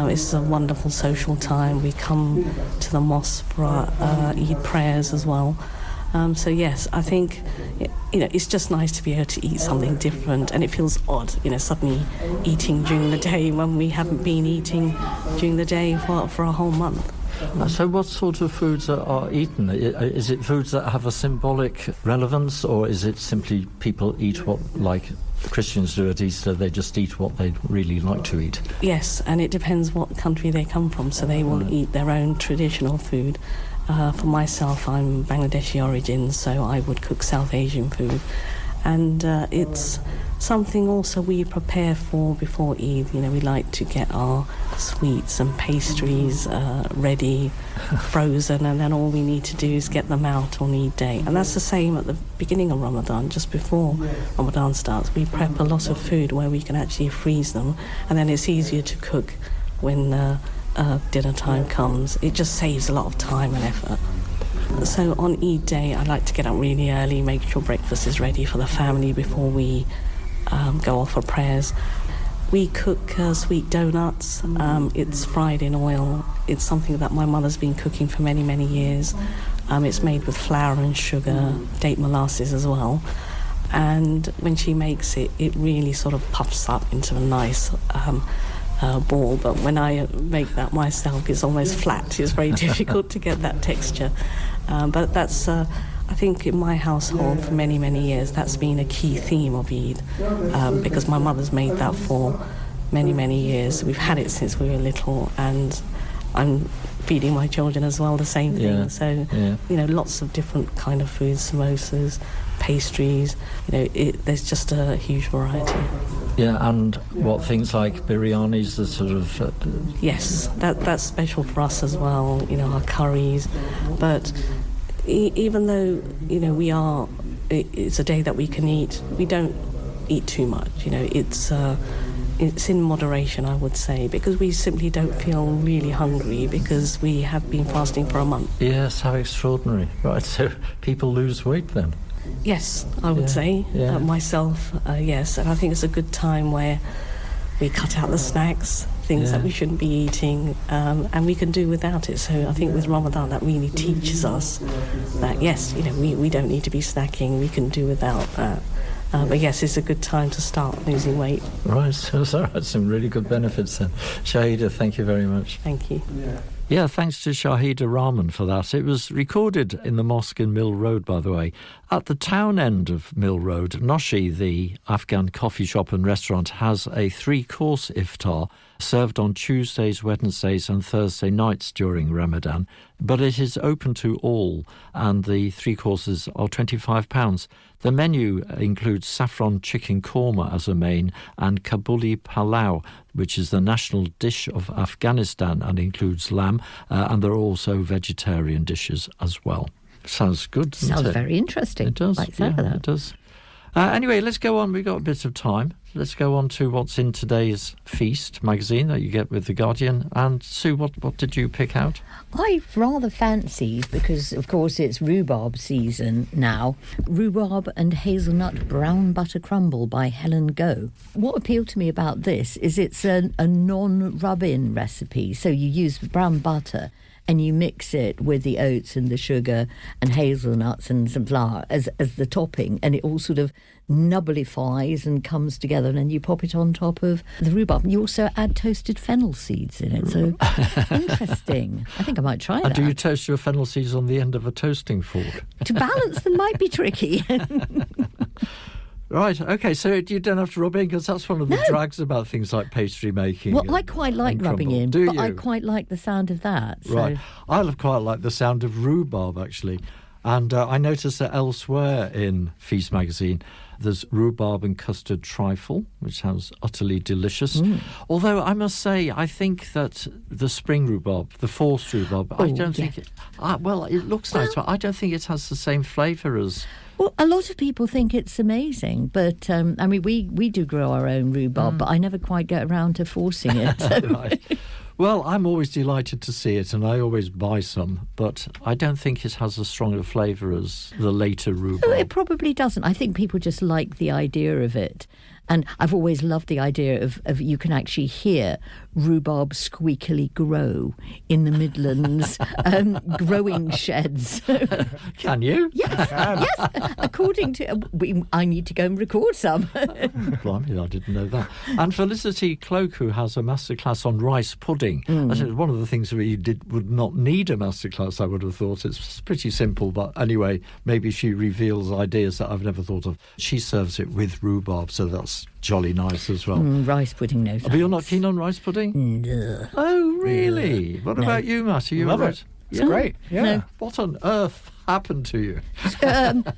It's a wonderful social time. We come to the mosque for our Eid prayers as well. So yes, I think it's just nice to be able to eat something different, and it feels odd, suddenly eating during the day when we haven't been eating during the day for a whole month. So what sort of foods are eaten? Is it foods that have a symbolic relevance, or is it simply people eat what, like Christians do at Easter, they just eat what they really like to eat? Yes, and it depends what country they come from, so they will eat their own traditional food. For myself, I'm Bangladeshi origin, so I would cook South Asian food. And it's something also we prepare for before Eid. We like to get our sweets and pastries ready, frozen, and then all we need to do is get them out on Eid day. And that's the same at the beginning of Ramadan, just before Ramadan starts. We prep a lot of food where we can actually freeze them, and then it's easier to cook when dinner time comes. It just saves a lot of time and effort. So on Eid day, I like to get up really early, make sure breakfast is ready for the family before we go off for prayers. We cook sweet donuts. It's fried in oil. It's something that my mother's been cooking for many, many years. It's made with flour and sugar, date molasses as well. And when she makes it, it really sort of puffs up into a nice ball. But when I make that myself, it's almost flat. It's very difficult to get that texture. But that's, I think in my household for many, many years, that's been a key theme of Eid, because my mother's made that for many, many years. We've had it since we were little, and I'm feeding my children as well the same thing. Yeah. So, lots of different kind of foods, samosas, pastries, there's just a huge variety. Yeah, and what things like biryanis, the sort of... Yes, that's special for us as well, our curries. But even though, it's a day that we can eat, we don't eat too much, it's in moderation, I would say, because we simply don't feel really hungry because we have been fasting for a month. Yes, how extraordinary. Right, so people lose weight then? Yes, I would say. Myself, yes. And I think it's a good time where we cut out the snacks, things that we shouldn't be eating, and we can do without it. So I think with Ramadan that really teaches us that, yes, we don't need to be snacking, we can do without that. But yes, it's a good time to start losing weight. Right, so that's some really good benefits then. Shahida, thank you very much. Thank you. Yeah, thanks to Shahida Rahman for that. It was recorded in the mosque in Mill Road, by the way. At the town end of Mill Road, Noshi, the Afghan coffee shop and restaurant, has a 3-course iftar served on Tuesdays, Wednesdays and Thursday nights during Ramadan. But it is open to all, and the 3 courses are £25. The menu includes saffron chicken korma as a main and Kabuli palau, which is the national dish of Afghanistan and includes lamb, and there are also vegetarian dishes as well. Sounds good, doesn't it? Sounds very interesting. It does, like that. It does. Anyway, let's go on. We've got a bit of time. Let's go on to what's in today's Feast magazine that you get with The Guardian. And Sue, what did you pick out? I rather fancied, because of course it's rhubarb season now, Rhubarb and Hazelnut Brown Butter Crumble by Helen Go. What appealed to me about this is it's a non-rub-in recipe. So you use brown butter and you mix it with the oats and the sugar and hazelnuts and some flour as the topping, and it all sort of nubblifies and comes together, and then you pop it on top of the rhubarb. And you also add toasted fennel seeds in it. So interesting. I think I might try that. And do you toast your fennel seeds on the end of a toasting fork? To balance them might be tricky. Right, OK, so you don't have to rub in, because that's one of the drags about things like pastry making. Well, I quite like rubbing in, but I quite like the sound of that. So. Right, I quite like the sound of rhubarb, actually. And I noticed that elsewhere in Feast magazine, there's rhubarb and custard trifle, which sounds utterly delicious. Although I must say, I think that the spring rhubarb, the forced rhubarb, I don't think it... it looks nice, but I don't think it has the same flavour as... Well, a lot of people think it's amazing, but I mean, we do grow our own rhubarb, but I never quite get around to forcing it. So. Right. Well, I'm always delighted to see it, and I always buy some, but I don't think it has a stronger flavour as the later rhubarb. It probably doesn't. I think people just like the idea of it. And I've always loved the idea of you can actually hear rhubarb squeakily grow in the Midlands growing sheds. Can you? Yes, yes. According to... I need to go and record some. Blimey, I didn't know that. And Felicity Cloak, who has a masterclass on rice pudding. I think one of the things we would not need a masterclass, I would have thought. It's pretty simple, but anyway, maybe she reveals ideas that I've never thought of. She serves it with rhubarb, so that's jolly nice as well. Rice pudding, no thanks. But you're not keen on rice pudding? No. Oh, really? What about you, Matt? Are you Love it. It's great. Yeah. No. What on earth happened to you?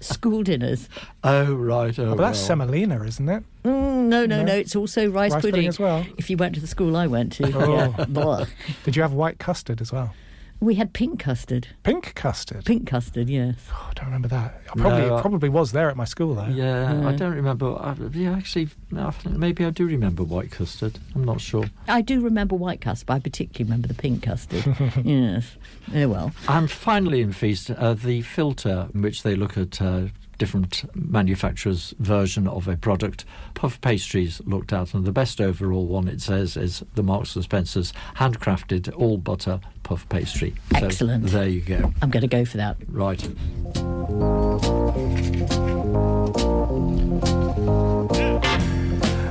School dinners. Oh, right. Oh, but that's semolina, isn't it? No. It's also rice pudding as well. If you went to the school I went to. Oh. Did you have white custard as well? We had pink custard. Pink custard? Pink custard, yes. Oh, I don't remember that. It probably was there at my school, though. Yeah, I don't remember. Actually, maybe I do remember white custard. I'm not sure. I do remember white custard, but I particularly remember the pink custard. Yes. Oh, well. And finally in Feast, the filter in which they look at... different manufacturers' version of a product. Puff pastries looked at, and the best overall one, it says, is the Marks & Spencer's handcrafted all butter puff pastry. Excellent. So there you go. I'm going to go for that. Right.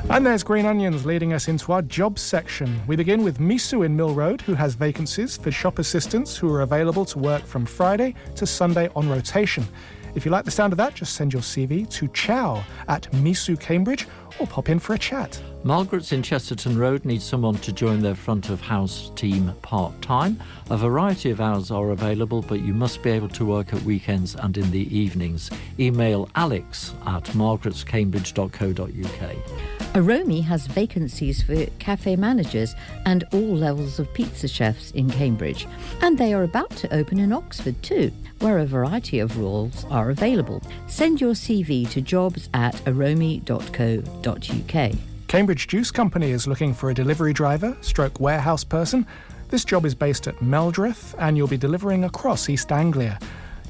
And there's Green Onions leading us into our jobs section. We begin with Misu in Mill Road, who has vacancies for shop assistants who are available to work from Friday to Sunday on rotation. If you like the sound of that, just send your CV to chow@Misu Cambridge or pop in for a chat. Margaret's in Chesterton Road needs someone to join their front of house team part-time. A variety of hours are available, but you must be able to work at weekends and in the evenings. Email alex@margaretscambridge.co.uk. Aromi has vacancies for cafe managers and all levels of pizza chefs in Cambridge. And they are about to open in Oxford too, where a variety of roles are available. Send your CV to jobs@aromi.co.uk. Cambridge Juice Company is looking for a delivery driver / warehouse person. This job is based at Meldreth, and you'll be delivering across East Anglia.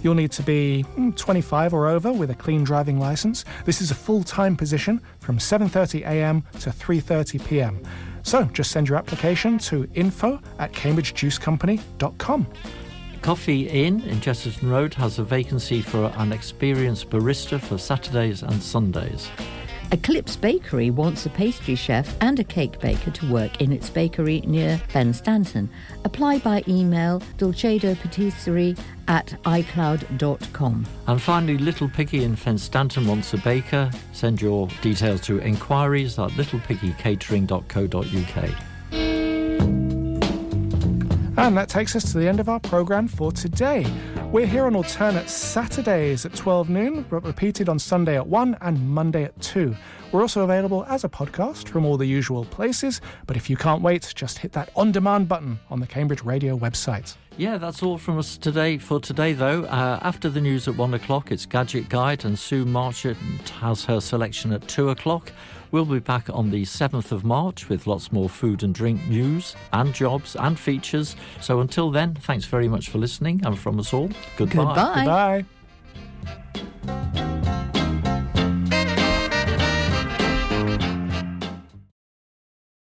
You'll need to be 25 or over with a clean driving licence. This is a full-time position from 7:30am to 3:30pm. So just send your application to info@cambridgejuicecompany.com. Coffee Inn in Chesterton Road has a vacancy for an experienced barista for Saturdays and Sundays. Eclipse Bakery wants a pastry chef and a cake baker to work in its bakery near Fenstanton. Apply by email dulcedopatisserie@icloud.com. And finally, Little Piggy in Fenstanton wants a baker. Send your details to inquiries@littlepiggykatering.co.uk. And that takes us to the end of our programme for today. We're here on alternate Saturdays at 12 noon, but repeated on Sunday at 1 and Monday at 2. We're also available as a podcast from all the usual places, but if you can't wait, just hit that on-demand button on the Cambridge Radio website. Yeah, that's all from us today. For today, though, after the news at 1 o'clock, it's Gadget Guide, and Sue Marchant has her selection at 2 o'clock. We'll be back on the 7th of March with lots more food and drink news and jobs and features. So until then, thanks very much for listening, and from us all, goodbye. Goodbye. Goodbye.